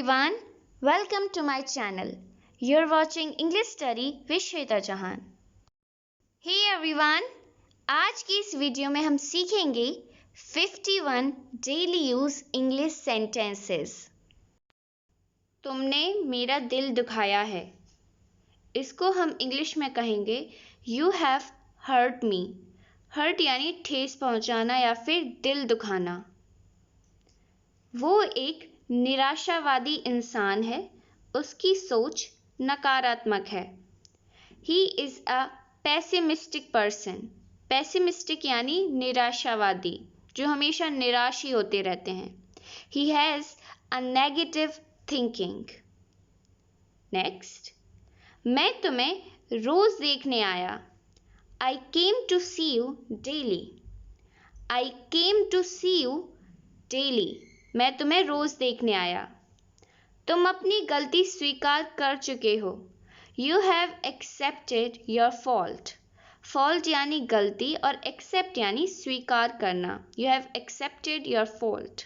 everyone, welcome to my channel. You're watching English Study with Shweta Jahan. Hey everyone, आज की इस video में हम सीखेंगे 51 डेली यूज इंग्लिश सेंटेंसेस। तुमने मेरा दिल दुखाया है, इसको हम इंग्लिश में कहेंगे You have hurt me. Hurt यानी ठेस पहुंचाना या फिर दिल दुखाना। वो एक निराशावादी इंसान है, उसकी सोच नकारात्मक है। He is a pessimistic person. Pessimistic यानी निराशावादी, जो हमेशा निराश ही होते रहते हैं। He has a negative thinking. Next, मैं तुम्हें रोज देखने आया। I came to see you daily. I came to see you daily. मैं तुम्हें रोज देखने आया। तुम अपनी गलती स्वीकार कर चुके हो। You have accepted your fault. Fault यानी गलती और accept यानी स्वीकार करना। You have accepted your fault.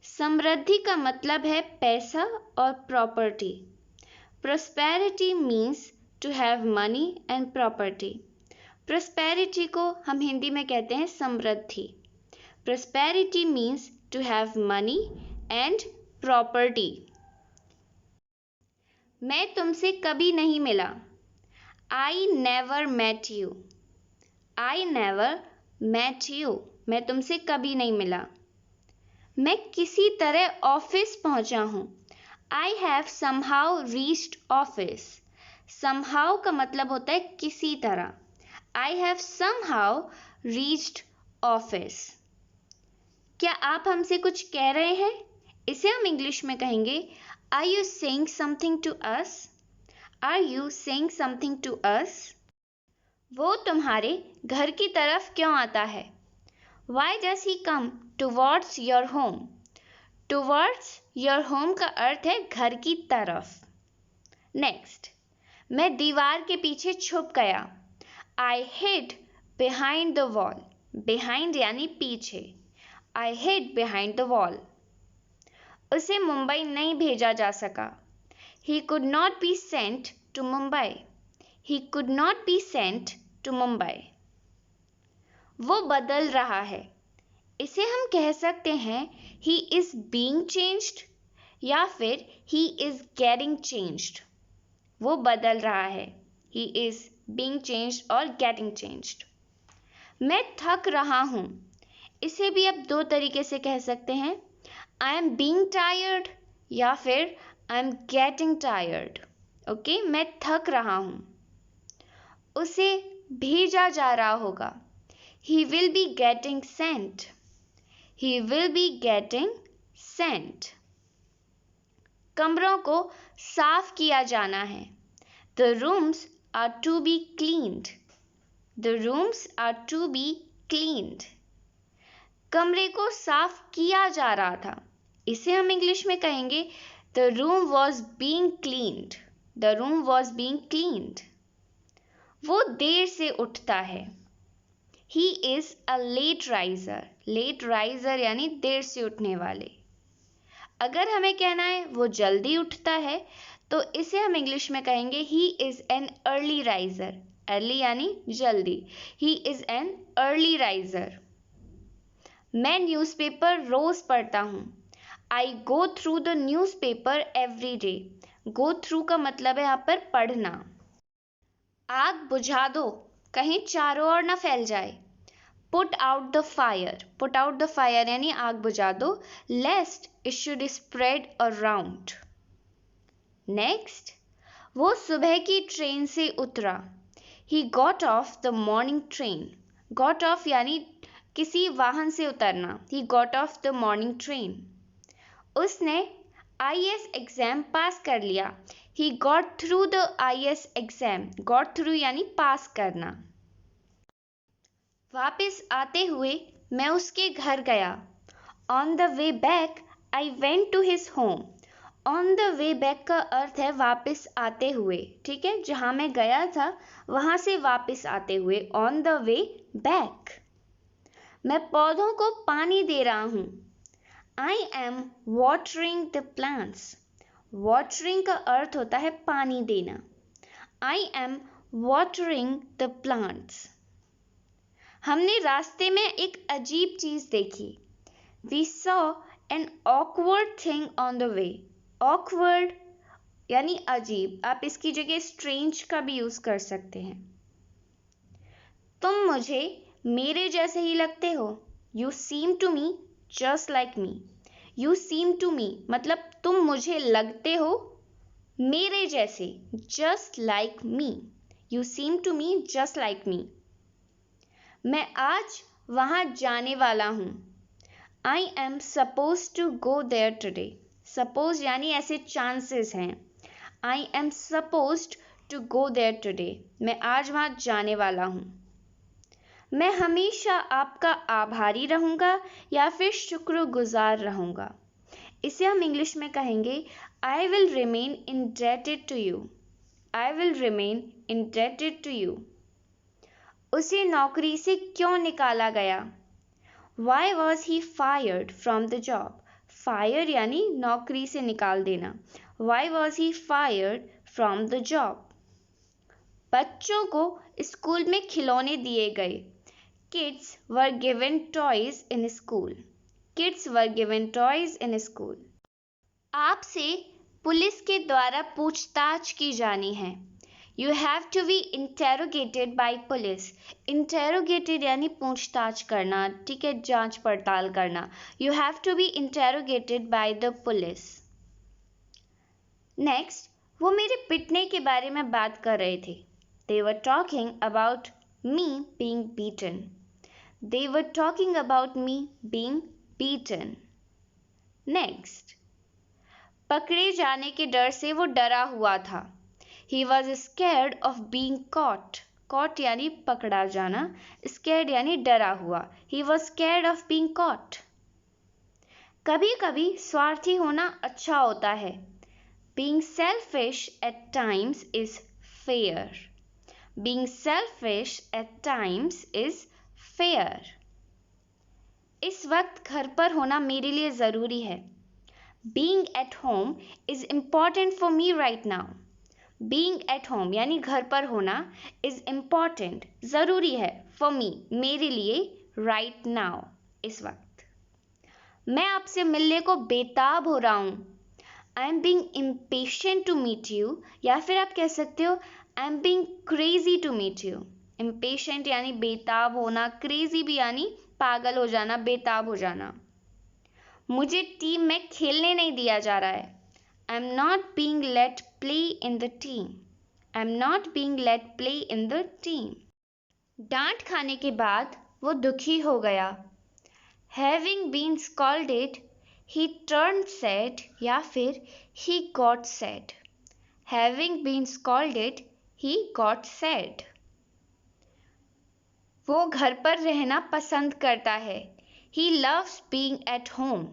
समृद्धि का मतलब है पैसा और property. Prosperity means to have money and property. Prosperity को हम हिंदी में कहते हैं समृद्धि। Prosperity means to have money and property. मैं तुमसे कभी नहीं मिला। I never met you. I never met you. मैं तुमसे कभी नहीं मिला। मैं किसी तरह ऑफिस पहुंचा हूं। I have somehow reached office. Somehow का मतलब होता है किसी तरह। I have somehow reached office. क्या आप हमसे कुछ कह रहे हैं? इसे हम इंग्लिश में कहेंगे Are you saying something to us? Are you saying something to us? वो तुम्हारे घर की तरफ क्यों आता है? Why does he come towards your home? Towards your home का अर्थ है घर की तरफ। Next, मैं दीवार के पीछे छुप गया। I hid behind the wall. Behind यानी पीछे। I hid behind the wall. उसे मुंबई नहीं भेजा जा सका। He could not be sent to Mumbai. He could not be sent to Mumbai. वो बदल रहा है। इसे हम कह सकते हैं He is being changed या फिर He is getting changed. वो बदल रहा है। He is being changed और getting changed. मैं थक रहा हूं। इसे भी आप दो तरीके से कह सकते हैं I am being tired या फिर I am getting tired. Okay, मैं थक रहा हूं। उसे भेजा जा रहा होगा। He will be getting sent. He will be getting sent. कमरों को साफ किया जाना है। The rooms are to be cleaned. The rooms are to be cleaned. कमरे को साफ किया जा रहा था। इसे हम इंग्लिश में कहेंगे The room was being cleaned. The room was being cleaned. वो देर से उठता है। He is a late riser. Late riser यानी देर से उठने वाले। अगर हमें कहना है वो जल्दी उठता है तो इसे हम इंग्लिश में कहेंगे He is an early riser. Early यानी जल्दी। He is an early riser. मैं न्यूज़पेपर रोज पढ़ता हूँ। I go through the newspaper every day. Go through का मतलब है यहाँ पर पढ़ना। आग बुझा दो, कहीं चारों ओर न फैल जाए। Put out the fire. Put out the fire यानी आग बुझा दो, lest it should spread around. Next, वो सुबह की ट्रेन से उतरा। He got off the morning train. Got off यानी किसी वाहन से उतरना। He got off the morning train. उसने IAS एग्जाम पास कर लिया। He got through the IAS exam. Got through यानी पास करना। वापस आते हुए मैं उसके घर गया। On the way back, I went to his home. On the way back का अर्थ है वापस आते हुए। ठीक है, जहां मैं गया था वहां से वापस आते हुए On the way back. मैं पौधों को पानी दे रहा हूं। I am watering the plants. Watering का अर्थ होता है पानी देना. I am watering the plants. हमने रास्ते में एक अजीब चीज देखी. We saw an awkward thing on the way. Awkward यानी अजीब. आप इसकी जगह strange का भी यूज कर सकते हैं. तुम मुझे मेरे जैसे ही लगते हो. You seem to me just like me. You seem to me मतलब तुम मुझे लगते हो मेरे जैसे. Just like me. You seem to me just like me. मैं आज वहां जाने वाला हूं. I am supposed to go there today. Suppose यानी ऐसे chances हैं. I am supposed to go there today. मैं आज वहां जाने वाला हूं. मैं हमेशा आपका आभारी रहूंगा या फिर शुक्रगुजार रहूंगा. इसे हम इंग्लिश में कहेंगे I will remain indebted to you. I will remain indebted to you. उसे नौकरी से क्यों निकाला गया? Why was he fired from the job? Fire यानी नौकरी से निकाल देना. Why was he fired from the job? बच्चों को स्कूल में खिलौने दिए गए. Kids were given toys in school. Kids were given toys in school. आपसे पुलिस के द्वारा पूछताछ की जानी है. You have to be interrogated by police. Interrogated यानी पूछताछ करना, ठीक है, जांच पड़ताल करना. You have to be interrogated by the police. Next, वो मेरे पिटने के बारे में बात कर रहे थे. They were talking about me being beaten. They were talking about me being beaten. Next, पकड़े जाने के डर से वो डरा हुआ था. He was scared of being caught. Caught यानी पकड़ा जाना. Scared यानी डरा हुआ. He was scared of being caught. कभी-कभी स्वार्थी होना अच्छा होता है. Being selfish at times is fair. Being selfish at times is fair. इस वक्त घर पर होना मेरे लिए जरूरी है. Being at home is important for me right now. Being at home यानी घर पर होना is important जरूरी है for me मेरे लिए right now इस वक्त. मैं आपसे मिलने को बेताब हो रहा हूं. I am being impatient to meet you. या फिर आप कह सकते हो I am being crazy to meet you. Impatient यानी बेताब होना, crazy भी यानी पागल हो जाना, बेताब हो जाना. मुझे टीम में खेलने नहीं दिया जा रहा है. I am not being let play in the team. I am not being let play in the team. डांट खाने के बाद वो दुखी हो गया. Having been scolded, he turned sad या फिर he got sad. Having been scolded, he got sad. वो घर पर रहना पसंद करता है. He loves being at home.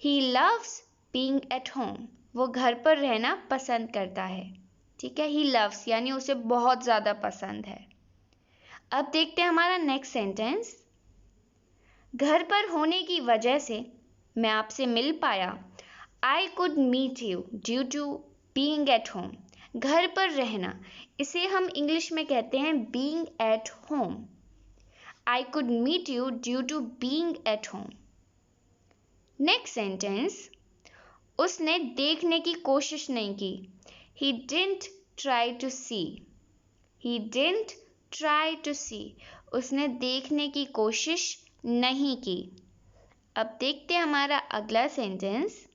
He loves being at home. वो घर पर रहना पसंद करता है. ठीक है, he loves यानी उसे बहुत ज्यादा पसंद है. अब देखते हैं हमारा नेक्स्ट सेंटेंस. घर पर होने की वजह से मैं आपसे मिल पाया. I could meet you due to being at home. घर पर रहना, इसे हम इंग्लिश में कहते हैं being at home. I could meet you due to being at home. Next sentence. उसने देखने की कोशिश नहीं की. He didn't try to see. He didn't try to see. उसने देखने की कोशिश नहीं की. अब देखते हैं हमारा अगला सेंटेंस.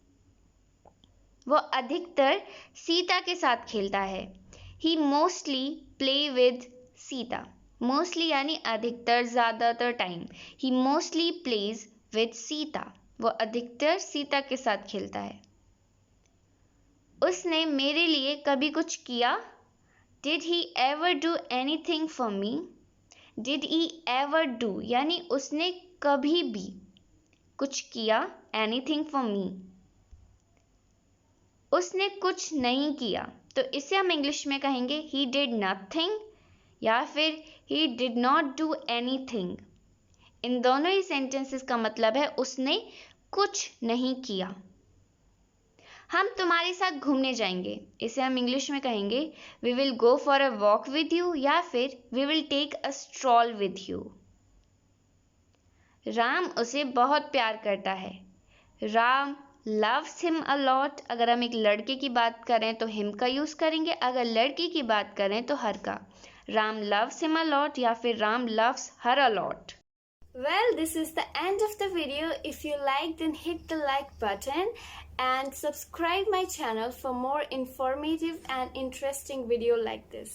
वो अधिकतर सीता के साथ खेलता है. He mostly play with Sita. Mostly यानी अधिकतर, ज्यादातर time. He mostly plays with Sita. वो अधिकतर सीता के साथ खेलता है. उसने मेरे लिए कभी कुछ किया. Did he ever do anything for me? Did he ever do यानी उसने कभी भी कुछ किया. Anything for me. उसने कुछ नहीं किया, तो इसे हम इंग्लिश में कहेंगे he did nothing या फिर he did not do anything. इन दोनों ही सेंटेंसेस का मतलब है उसने कुछ नहीं किया। हम तुम्हारे साथ घूमने जाएंगे, इसे हम इंग्लिश में कहेंगे we will go for a walk with you या फिर we will take a stroll with you. Ram उसे बहुत प्यार करता है। Ram loves him a lot. अगर हम एक लड़के की बात करें तो हिम का यूज करेंगे, अगर लड़की की बात करें तो हर का। Ram loves him a lot या फिर Ram loves her a lot. Well, this is the end of the video. If you liked, then hit the like button and subscribe my channel for more informative and interesting video like this.